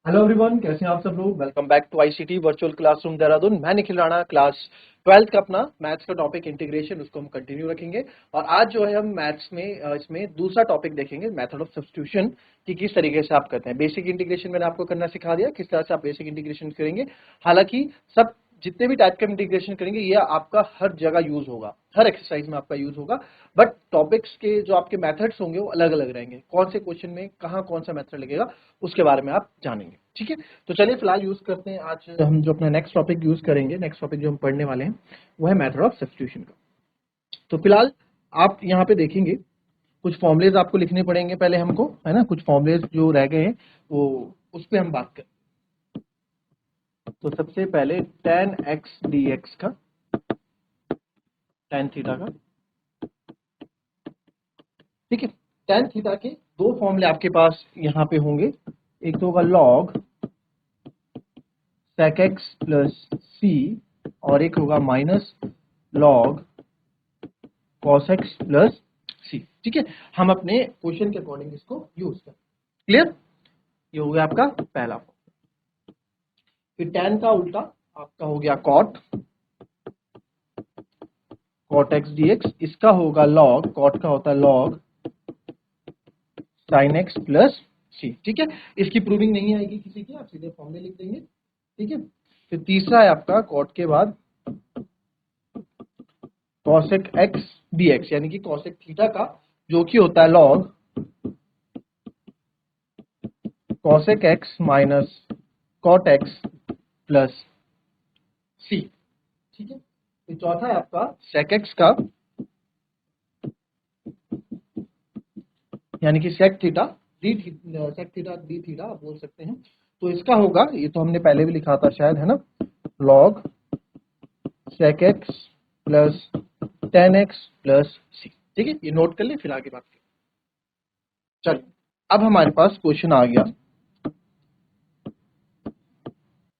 Hello everyone, कैसे हैं आप सब लोग। Welcome back to ICT virtual classroom Dehradun. मैं निखिल राणा, क्लास 12th का अपना मैथ्स का टॉपिक इंटीग्रेशन, उसको हम कंटिन्यू रखेंगे। और आज जो है हम मैथ्स में इसमें दूसरा टॉपिक देखेंगे, मेथड ऑफ सब्स्टिट्यूशन, कि किस तरीके से आप करते हैं। बेसिक इंटीग्रेशन मैंने आपको करना सिखा दिया, किस तरह से आप बेसिक इंटीग्रेशन करेंगे। हालांकि सब जितने भी टाइप का इंटीग्रेशन करेंगे ये आपका हर जगह यूज होगा, हर एक्सरसाइज में आपका यूज होगा। बट टॉपिक्स के जो आपके मेथड्स होंगे वो अलग अलग रहेंगे। कौन से क्वेश्चन में कहाँ कौन सा मेथड लगेगा उसके बारे में आप जानेंगे। ठीक है, तो चलिए फिलहाल यूज करते हैं। आज हम जो अपना नेक्स्ट टॉपिक यूज करेंगे, नेक्स्ट टॉपिक जो हम पढ़ने वाले हैं वो है मेथड ऑफ सब्स्टिट्यूशन का। तो फिलहाल आप यहाँ पे देखेंगे कुछ फॉर्मुलेज आपको लिखने पड़ेंगे पहले हमको, है ना। कुछ फॉर्मुलेज जो रह गए हैं वो उस पर हम बात करें। तो सबसे पहले tan x dx का, tan थीटा का, ठीक है। tan थीटा के दो फॉर्मूले आपके पास यहाँ पे होंगे। एक तो होगा log sec x plus c और एक होगा minus log cos x plus c। ठीक है, हम अपने क्वेश्चन के अकॉर्डिंग इसको यूज करें। क्लियर, ये हो गया आपका पहला फॉर्म। फिर tan का उल्टा आपका हो गया cot x dx, इसका होगा log, cot का होता है log sin x plus c। ठीक है, इसकी प्रूविंग नहीं आएगी किसी की, आप सीधे फॉर्मूले लिख देंगे। ठीक है, फिर तीसरा है आपका cot के बाद cosec x dx, यानी कि cosec थीटा का, जो कि होता है log cosec x minus cot x plus c। ठीक है, फिर चौथा है आपका sec x का, यानी कि sec थीटा d थीटा आप बोल सकते हैं। तो इसका होगा, ये तो हमने पहले भी लिखा था शायद, है ना, log sec x plus tan x plus c। ठीक है, ये नोट कर ले, फिर आगे बात करें। चलो, अब हमारे पास क्वेश्चन आ गया,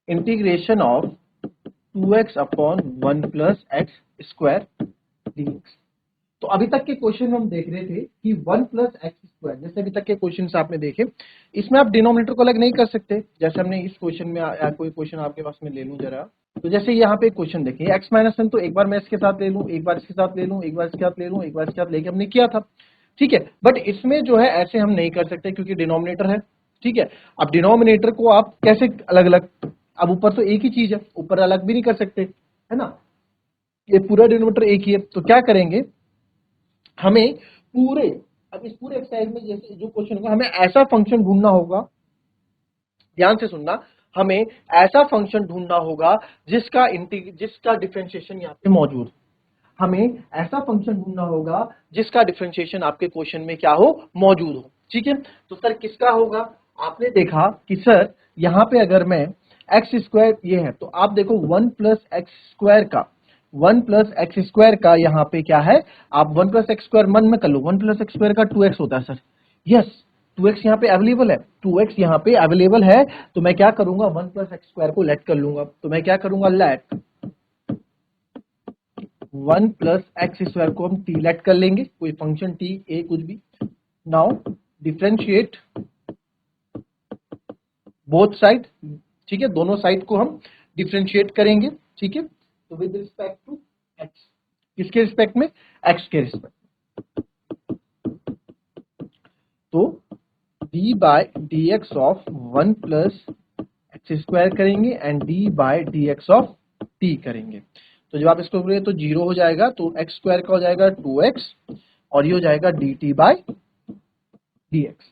integration of 2x upon 1 plus x square dx। तो अभी तक के क्वेश्चन हम देख रहे थे कि 1 प्लस एक्स स्क्वायर, जैसे अभी तक के क्वेश्चन आपने देखे, इसमें आप डिनोमिनेटर को अलग नहीं कर सकते। जैसे हमने इस क्वेश्चन में कोई क्वेश्चन आपके पास में ले लूं जरा, तो जैसे यहाँ पे क्वेश्चन देखिए x माइनस वन, तो एक बार मैं इसके साथ ले लूं, एक बार इसके साथ ले लूं, एक बार इसके साथ ले लूं, एक बार इसके साथ लेके हमने किया था। ठीक है, बट इसमें जो है ऐसे हम नहीं कर सकते क्योंकि डिनोमिनेटर है। ठीक है, अब डिनोमिनेटर को आप कैसे अलग अलग, अब ऊपर तो एक ही चीज है, ऊपर अलग भी नहीं कर सकते, है ना। ये पूरा डिनोमिनेटर एक ही है, तो क्या करेंगे, हमें पूरे, अब इस पूरे एक्सरसाइज में जैसे जो क्वेश्चन होगा, हमें ऐसा फंक्शन ढूंढना होगा, ध्यान से सुनना, हमें ऐसा फंक्शन ढूंढना होगा जिसका डिफरेंशिएशन यहाँ पे मौजूद, हमें ऐसा फंक्शन ढूंढना होगा जिसका डिफरेंशिएशन आपके क्वेश्चन में क्या हो, मौजूद हो। ठीक है, तो सर किसका होगा। आपने देखा कि सर यहाँ पे अगर मैं एक्स स्क्वायर ये है, तो आप देखो 1 प्लस एक्स स्क्वायर का, 1 प्लस एक्स स्क्वायर का यहाँ पे क्या है, आप 1 प्लस एक्स स्क्वायर मन में कर लो, 1 प्लस एक्स स्क्वायर का 2x होता है सर। यस, 2x यहाँ पे अवेलेबल है, 2x यहाँ पे अवेलेबल है। तो मैं क्या करूंगा, 1 प्लस एक्स स्क्वायर को लेट कर लूंगा। तो मैं क्या करूंगा, लेट 1 प्लस एक्स स्क्वायर को हम टी लेट कर लेंगे, कोई फंक्शन टी ए कुछ भी। नाउ डिफरेंशिएट बोथ साइड, ठीक है, दोनों साइड को हम डिफरेंशिएट करेंगे। ठीक है, तो विद रिस्पेक्ट टू एक्स, किसके रिस्पेक्ट में, एक्स के रिस्पेक्ट। तो d by D x of 1 plus x square करेंगे and d by D x of t करेंगे। तो जब आप इसको करेंगे तो 0 हो जाएगा, तो एक्स स्क्वायर का हो जाएगा 2x और ये हो जाएगा D T by D x.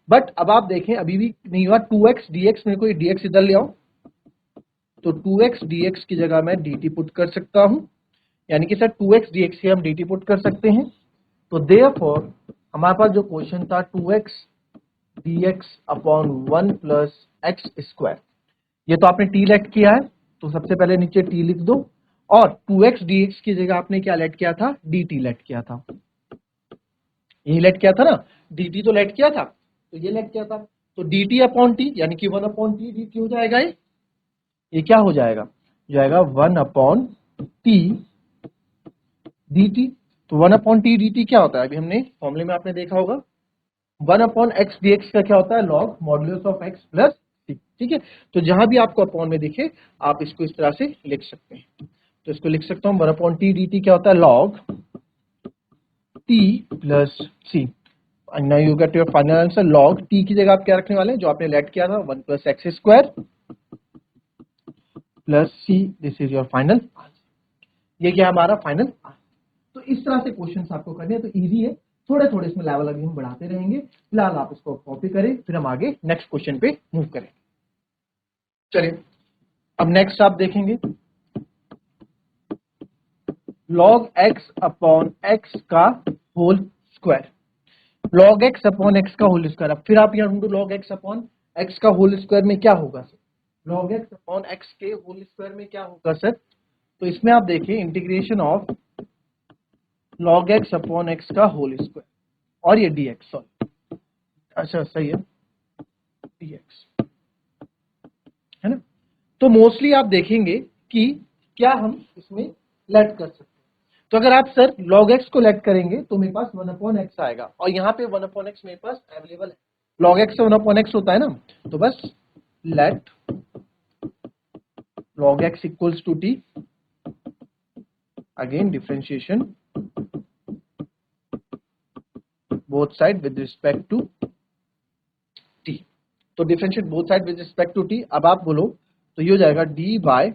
But अब आप देखें अभी भी नहीं हुआ, 2x dx, मेरे को dx इधर ले आओ, तो 2x dx की जगह मैं dt पुट कर सकता हूं, यानी कि सर 2x dx की हम dt पुट कर सकते हैं। तो देयरफॉर हमारे पास जो क्वेश्चन था 2x dx upon 1 plus x square, ये तो आपने t लेट किया है, तो सबसे पहले नीचे t लिख दो, और 2x dx की जगह आपने क्या लेट किया था, dt लेट किया था। यही लेट किया था ना, dt तो लेट किया था, तो ये लेट किया था, तो dt अपॉन टी, यानी कि 1 अपॉन टी dt हो जाएगा। ये क्या हो जाएगा, जाएगा 1 अपॉन टी dt। तो 1 अपॉन टी dt क्या होता है, अभी हमने फॉर्मूले में आपने देखा होगा, 1 अपॉन एक्स डी एक्स का क्या होता है, log modulus of x plus ठीक है। तो जहां भी आपको अपॉन में दिखे आप इसको इस तरह से लिख सकते हैं। तो इसको लिख सकता हूं 1/t dt क्या होता है, log t plus c. Now you get your final answer. log t की जगह आप क्या रखने वाले हैं, जो आपने लेट किया था 1 plus x square plus c. This is your final. ये क्या हमारा फाइनल। तो इस तरह से क्वेश्चंस आपको करने हैं, तो इजी है। थोड़े थोड़े इसमें लेवल अभी हम बढ़ाते रहेंगे। फिलहाल आप इसको कॉपी करें, फिर हम आगे नेक्स्ट क्वेश्चन पे मूव करें। चलिए अब नेक्स्ट आप देखेंगे log x अपॉन x का whole square. log x upon x का होल स्क्वायर। अब फिर आप यहाँ ढूंढो log x अपॉन x का होल स्क्वायर में क्या होगा sir, log x upon x के होल स्क्वायर में क्या होगा सर। तो इसमें आप देखिए integration of log x upon x का होल स्क्वायर और ये dx, सॉरी अच्छा सही है dx, है ना। तो मोस्टली आप देखेंगे कि क्या हम इसमें लेट कर सकते हैं। तो अगर आप सर log x को लेट करेंगे तो मेरे पास 1 अपॉन x आएगा, और यहाँ पे 1 अपॉन x मेरे पास अवेलेबल है। log x से 1 अपॉन x होता है ना, तो बस let log x equals to t, again differentiation both side with respect to t। तो differentiate both side with respect to t। अब आप बोलो तो ये हो जाएगा d by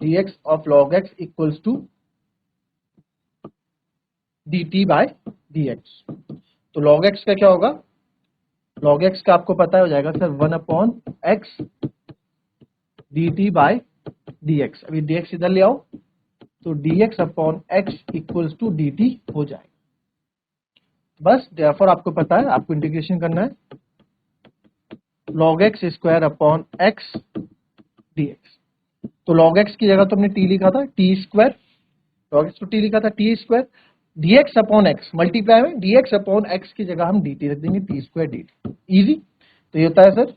dx of log x equals to dt by dx। तो log x का क्या होगा, log x का आपको पता हो जाएगा sir 1 upon x dt by dx। अभी dx इधर ले आओ तो dx upon x equals to dt हो जाएगा। बस देयरफॉर आपको पता है आपको इंटीग्रेशन करना है log x square upon x dx। तो log x की जगह तो हमने t लिखा था t स्क्वायर, log x को t लिखा था t square, dx upon x multiply में dx अपॉन x की जगह हम dt रख देंगे t स्क्वायर dt। इजी। तो ये होता है सर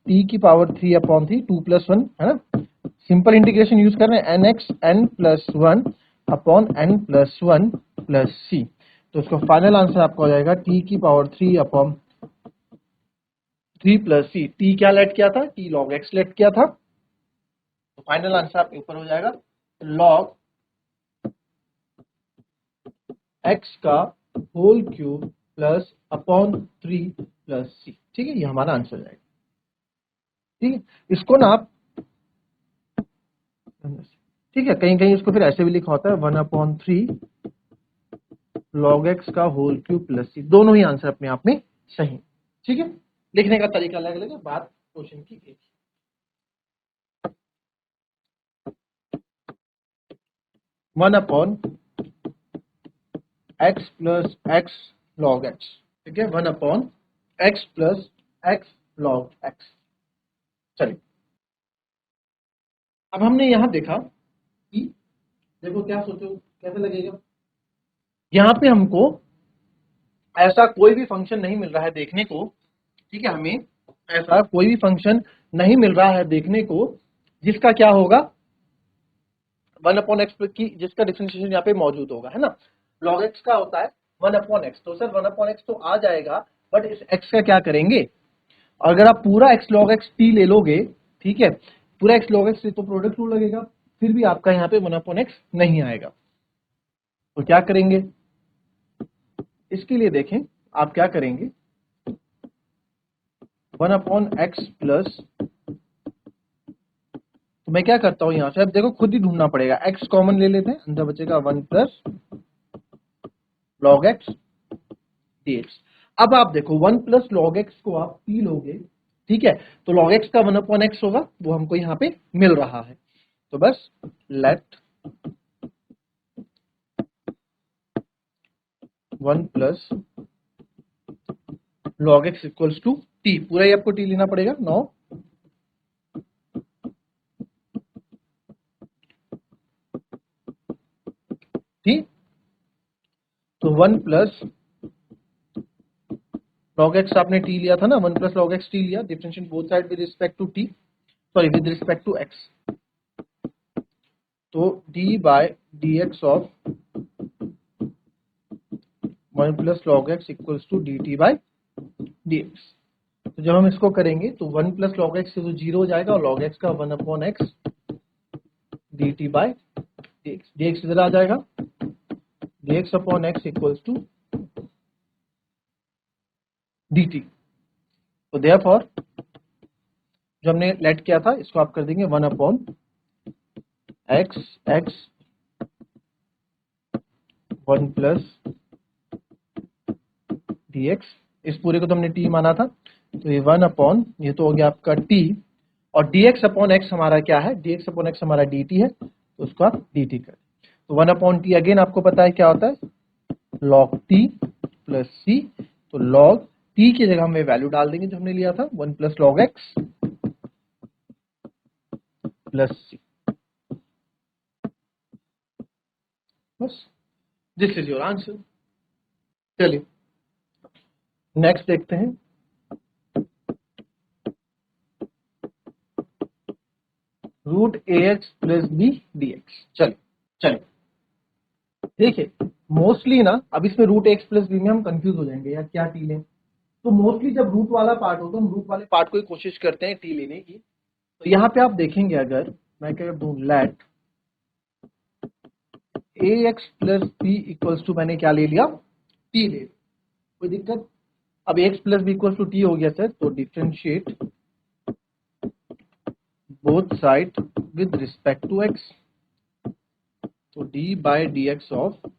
t की पावर 3 अपॉन 3 2 प्लस 1, है ना। सिंपल इंटीग्रेशन यूज कर रहे हैं nx n plus 1 upon n plus 1 plus c। तो इसका फाइनल आंसर आपका हो जाएगा t की power 3 upon 3 plus c। t क्या लेट किया था, t log x लेट किया था। तो फाइनल आंसर आपके ऊपर हो जाएगा log x का whole cube plus upon 3 plus c। ठीक है, ये हमारा आंसर हो जाएगा। ठीक है, इसको ना आप ठीक है कहीं कहीं इसको फिर ऐसे भी लिखा होता है 1 अपॉन 3 log x का होल क्यूब प्लस c। दोनों ही आंसर अपने आप में सही। ठीक है, लिखने का तरीका अलग अलग है, बात क्वेश्चन की एक। 1 upon x plus x log x। ठीक है, 1 upon x plus x log x। चलिए अब हमने यहां देखा कि देखो क्या सोचो कैसे लगेगा। यहां पे हमको ऐसा कोई भी फंक्शन नहीं मिल रहा है देखने को। ठीक है, हमें ऐसा कोई भी फंक्शन नहीं मिल रहा है देखने को जिसका क्या होगा 1 अपॉन एक्स की, जिसका डिफरेंशिएशन यहाँ पे मौजूद होगा, है ना। log x का होता है 1 अपॉन एक्स, तो सर 1 अपॉन एक्स तो आ जाएगा, बट इस x का क्या करेंगे। अगर आप पूरा x log x t ले लोगे, ठीक है, पूरा x log x तो प्रोडक्ट रूल लगेगा, फिर भी आपका यहाँ पे 1 अपॉन एक्स नहीं आएगा। तो क्या करेंगे इसके लिए, देखें आप क्या करेंगे 1 अपॉन एक्स प्लस, तो मैं क्या करता हूं यहां से, अब देखो खुद ही ढूंढना पड़ेगा, x कॉमन ले लेते हैं, अंदर बचेगा 1 प्लस log x dx। अब आप देखो 1 प्लस log x को आप t लोगे, ठीक है, तो log x का 1 अपॉन x होगा, वो हमको यहाँ पे मिल रहा है। तो बस let 1 plus log x equals to t, पूरा ही आपको t लेना पड़ेगा 9। ठीक, तो 1 प्लस log x आपने t लिया था ना, 1 प्लस log x t लिया, differentiate both side with respect to t, sorry with respect to x। तो d by dx of 1 plus log x equals to dt by dx। तो जब हम इसको करेंगे तो 1 प्लस लॉग एक्स से तो 0 हो जाएगा और लॉग एक्स का 1 upon x d t by d x, d x इधर आ जाएगा, d x upon x equals to d t. तो देयरफॉर जो हमने लेट किया था इसको आप कर देंगे 1 upon x x 1 plus D x, इस पूरे को तो हमने टी माना था, तो ये 1 अपॉन ये तो हो गया आपका टी, और डी एक्स अपॉन एक्स हमारा क्या है, डी एक्स अपॉन एक्स हमारा डी टी है, तो उसको आप डी टी कर, तो 1 अपॉन टी अगेन आपको पता है क्या होता है, लॉग टी प्लस सी। तो लॉग टी की जगह हमें वैल्यू डाल देंगे जो हमने लिया था 1 plus log x plus c, बस दिस इज योर आंसर। चलिए नेक्स्ट देखते हैं, root a x plus b d x. चलिए चलिए देखिए, मोस्टली ना अब इसमें रूट एक्स प्लस बी में हम कंफ्यूज हो जाएंगे यार क्या टी लें, तो मोस्टली जब रूट वाला पार्ट हो तो हम रूट वाले पार्ट को ही कोशिश करते हैं टी लेने की। तो यहाँ पे आप देखेंगे अगर मैं क्या दूं, let a x plus b equals to, मैंने क्या ले लिया, टी ले, कोई दिक्कत। अब x plus b equals to t हो गया सर, तो differentiate both side with respect to x, तो d by D x of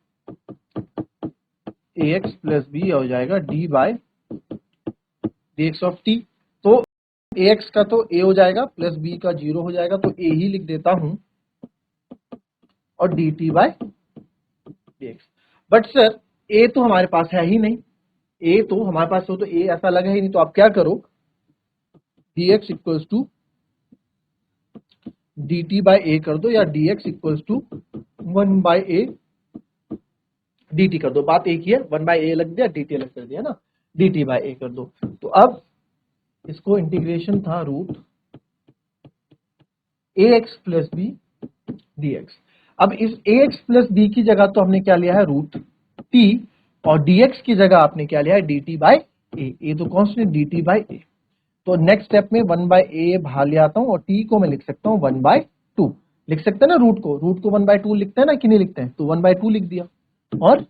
a x plus b हो जाएगा d by D x of t. तो ए एक्स का तो ए हो जाएगा प्लस बी का 0 हो जाएगा, तो ए ही लिख देता हूं और d T by D x. But sir a तो हमारे पास है ही नहीं, ए तो हमारे पास हो तो ए ऐसा लगा ही नहीं, तो आप क्या करो, d x equals to d t by a कर दो, या d x equals to 1 by a d t कर दो, बात एक ही है, 1 बाई ए लग दिया, डी टी अलग कर दिया ना, डी टी बाई ए कर दो। तो अब इसको इंटीग्रेशन था root a x plus b d x. अब इस ए एक्स प्लस बी की जगह तो हमने क्या लिया है रूट टी, और डी एक्स की जगह आपने क्या लिया है डी टी बाई ए तो कॉन्स्टेंट डी टी बाई ए। तो नेक्स्ट स्टेप में 1 बाय ए बाहर ले आता हूं और टी को मैं लिख सकता हूं 1 बाय 2, लिख सकते हैं ना, रूट को 1 बाय 2 लिखते हैं ना कि नहीं लिखते हैं, तो 1 बाय 2 लिख दिया, और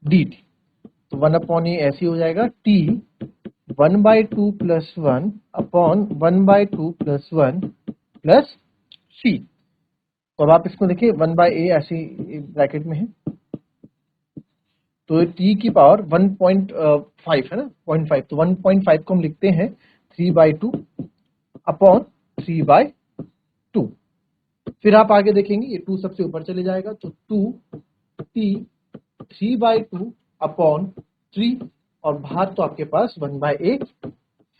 डी टी, तो 1 अपॉन ए ऐसे हो जाएगा t 1 by 2 plus 1 upon 1 by 2 plus 1 plus c. तो अब आप इसको देखिए 1 बाय ए ऐसे ब्रैकेट में है, तो टी की पावर 1.5 है ना, 0.5, तो 1.5 को हम लिखते हैं 3 बाई 2 अपॉन 3 बाई 2। फिर आप आगे देखेंगे ये 2 सबसे ऊपर चले जाएगा, तो 2 टी 3 बाई 2 अपॉन 3, और बाहर तो आपके पास 1 बाई ए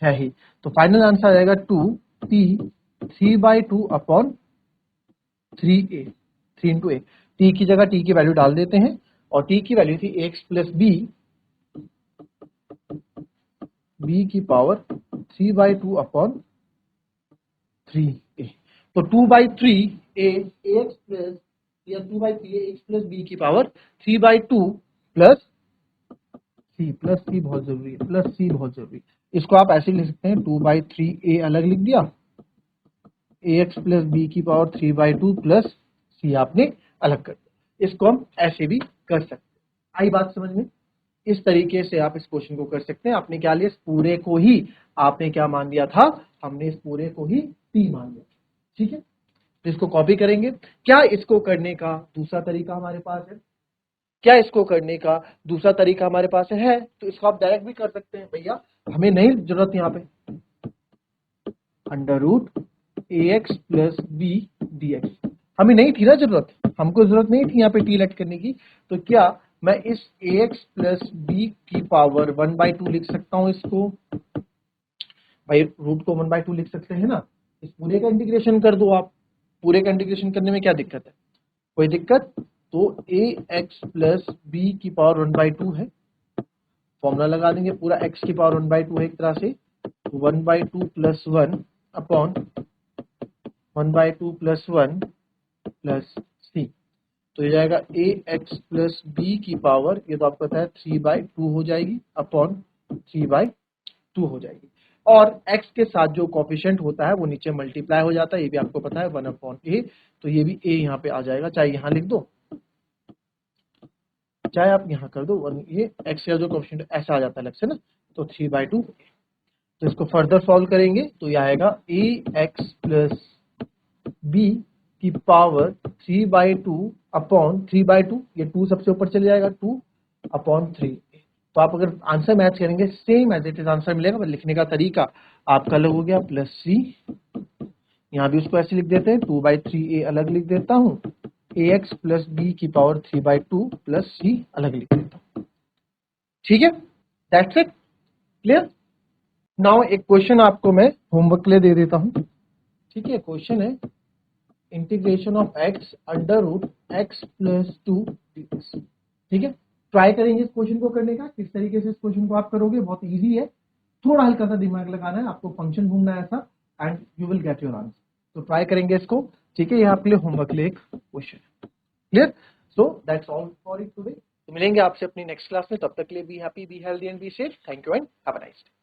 है ही, तो फाइनल आंसर आ जाएगा 2 T 3 by 2 upon 3 into A. T की जगह टी की वैल्यू डाल देते हैं, और टी की वैल्यू थी एक्स प्लस बी, बी की पावर 3 बाई 2 अपॉन 3 ए, तो 2 बाई 3 ए एक्स प्लस, या 2 बाई 3 एक्स प्लस बी की power 3 by 2 plus c, plus c बहुत जरूरी है, प्लस सी बहुत जरूरी। इसको आप ऐसे लिख सकते हैं 2 बाई 3 ए अलग लिख दिया, ए एक्स प्लस बी की पावर 3 बाई 2 प्लस सी आपने अलग कर दिया। इसको हम ऐसे भी कर सकते हैं, आई बात समझ में, इस तरीके से आप इस क्वेश्चन को कर सकते हैं। आपने क्या लिया, इस पूरे को ही आपने क्या मान लिया था, हमने इस पूरे को ही टी मान लिया, ठीक है। तो इसको कॉपी करेंगे। क्या इसको करने का दूसरा तरीका हमारे पास है, क्या इसको करने का दूसरा तरीका हमारे पास है, तो इसको आप डायरेक्ट भी कर सकते हैं, भैया हमें नहीं जरूरत यहाँ पे under root a x plus b d x, हमें नहीं थी ना जरूरत, हमको जरूरत नहीं थी यहाँ पे टी लेट करने की, तो क्या मैं इस ए एक्स प्लस बी की पावर 1 बाई 2 लिख सकता हूं, इसको भाई रूट को 1 बाई 2 लिख सकते हैं ना, इस पूरे का इंटीग्रेशन कर दो आप, पूरे का इंटीग्रेशन करने में क्या दिक्कत है, कोई दिक्कत। तो ए एक्स प्लस बी की पावर 1 बाई 2 है, फॉर्मूला लगा देंगे, पूरा एक्स की पावर 1 बाई 2 है एक तरह से, 1 by 2 plus 1 upon 1 by 2 plus 1 plus c, तो ये जाएगा ए एक्स प्लस बी की पावर, ये तो आपको पता है 3 बाई 2 हो जाएगी अपॉन 3 बाई 2 हो जाएगी। और x के साथ जो कोफिशिएंट होता है वो नीचे मल्टीप्लाई हो जाता है, ये भी आपको पता है 1/a, तो ये भी a यहाँ पे आ जाएगा, चाहे यहाँ लिख दो चाहे आप यहाँ कर दो, और ये x का जो कोफिशिएंट ऐसा आ जाता है अलग से ना, तो 3/2। तो इसको फर्दर सॉल्व करेंगे तो ये आएगा ax प्लस b की पावर 3/2 अपॉन 3/2, ये 2 सबसे ऊपर चले जाएगा, 2/3। तो आप अगर आंसर मैच करेंगे same as it is answer मिलेगा, पर लिखने का तरीका आपका अलग हो गया, प्लस सी, यहाँ भी उसको ऐसे लिख देते हैं, 2/3a अलग लिख देता हूँ, ax प्लस b की पावर 3/2 प्लस c अलग लिख देता हूँ। ठीक है, दैट्स इट, क्लियर। नाउ एक क्वेश्चन आपको मैं होमवर्क के लिए दे देता हूँ। ठीक है, क्वेश्चन है integration of x under root x plus 2 dx। ठीक है, ट्राई करेंगे इस क्वेश्चन को करने का, किस तरीके से इस क्वेश्चन को आप करोगे, बहुत इजी है, थोड़ा हल्का सा दिमाग लगाना है, आपको फंक्शन ढूंढना है ऐसा, and you will get your answer. तो ट्राई करेंगे इसको। ठीक है, ये आपके लिए होमवर्क के लिए एक क्वेश्चन है, clear. So that's all for it today. तो मिलेंगे आपसे अपनी नेक्स्ट क्लास में, तब तक के लिए be happy, be healthy and be safe. Thank you and have a nice day.